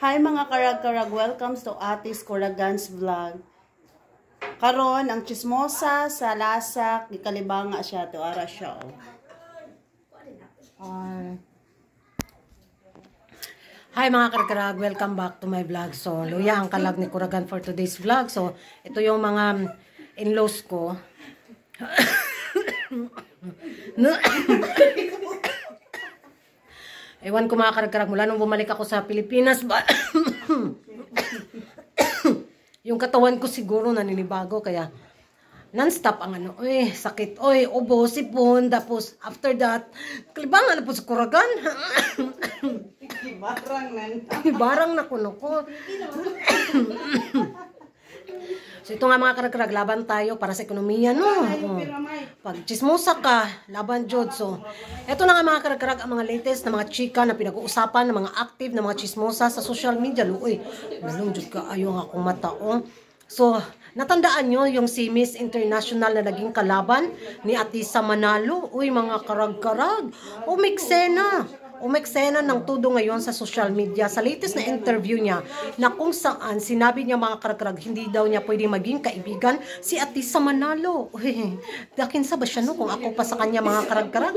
Hi mga karag-karag, welcome to Atis Kuragan's vlog. Karon ang chismosa sa lasak, gikalibanga siya to ara siya. Hi mga karag-karag, welcome back to my vlog. So, luya ang kalag ni Kuragan for today's vlog. So, ito yung mga in-laws ko. Ewan ko mga karag-karag, mula nung bumalik ako sa Pilipinas ba? Yung katawan ko siguro naninibago, kaya non-stop ang ano, sakit, ubo, sipon, tapos after that, kalibangan na po sa Kuragan. Barang na kuno ko. So ito nga mga karag-karag, laban tayo para sa ekonomiya, no? Pag chismosa ka, laban jud. So, ito na nga mga karag-karag, ang mga latest na mga chika na pinag-uusapan, na mga active na mga chismosa sa social media. Uy, nalong jud ka, ayaw nga akong matao. So, natandaan nyo yung si Miss International na naging kalaban ni Atisa Manalo. Uy, mga karag-karag, umeksena ng tudo ngayon sa social media. Sa latest na interview niya, na kung saan sinabi niya mga karag-karag, hindi daw niya pwede maging kaibigan si Atisa Manalo. Uy, dakin sa ba siya no kung ako pa sa kanya mga karag-karag?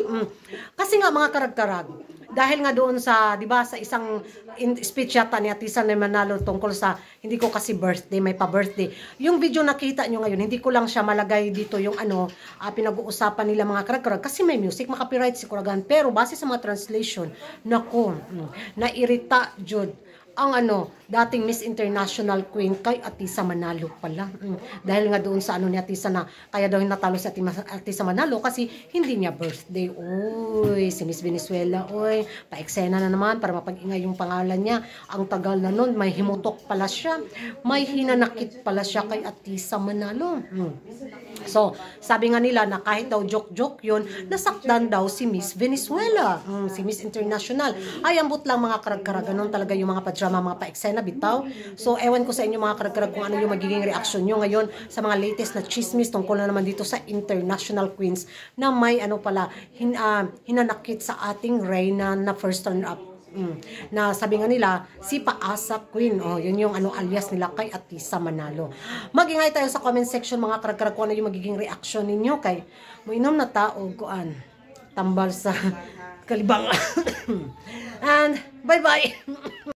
Kasi nga mga karag-karag, dahil nga doon sa, di ba, sa isang speech yata ni Atisa Manalo tungkol sa, hindi ko kasi birthday, may pa-birthday. Yung video nakita nyo ngayon, hindi ko lang siya malagay dito yung pinag-uusapan nila mga karag-karag, kasi may music, makapiright si Kuragan. Pero base sa mga translation, nako, nairita jud ang dating Miss International Queen kay Atisa Manalo pala. Dahil nga doon sa ni Atisa na kaya daw natalo si Atisa Manalo kasi hindi niya birthday. Uy, si Miss Venezuela, pa-eksena na naman para mapag-ingay yung pangalan niya. Ang tagal na nun, may himutok pala siya. May hinanakit pala siya kay Atisa Manalo. So, sabi nga nila na kahit daw joke-joke yun, nasaktan daw si Miss Venezuela, si Miss International. Ay, ambot lang mga karag-karag, ganun talaga yung mga padrama, mga pa-eksena, bitaw. So, ewan ko sa inyo mga karag-karag kung ano yung magiging reaction nyo ngayon sa mga latest na chismis tungkol na naman dito sa International Queens na may hinanakit sa ating Reyna na first runner-up. Na sabi nga nila, si Paasa Queen. Yun yung alias nila kay Atisa Manalo. Mag-ingay tayo sa comment section mga karag-karag kung ano yung magiging reaction ninyo kay muinom na tao kuan tambal sa kalibang. And bye-bye!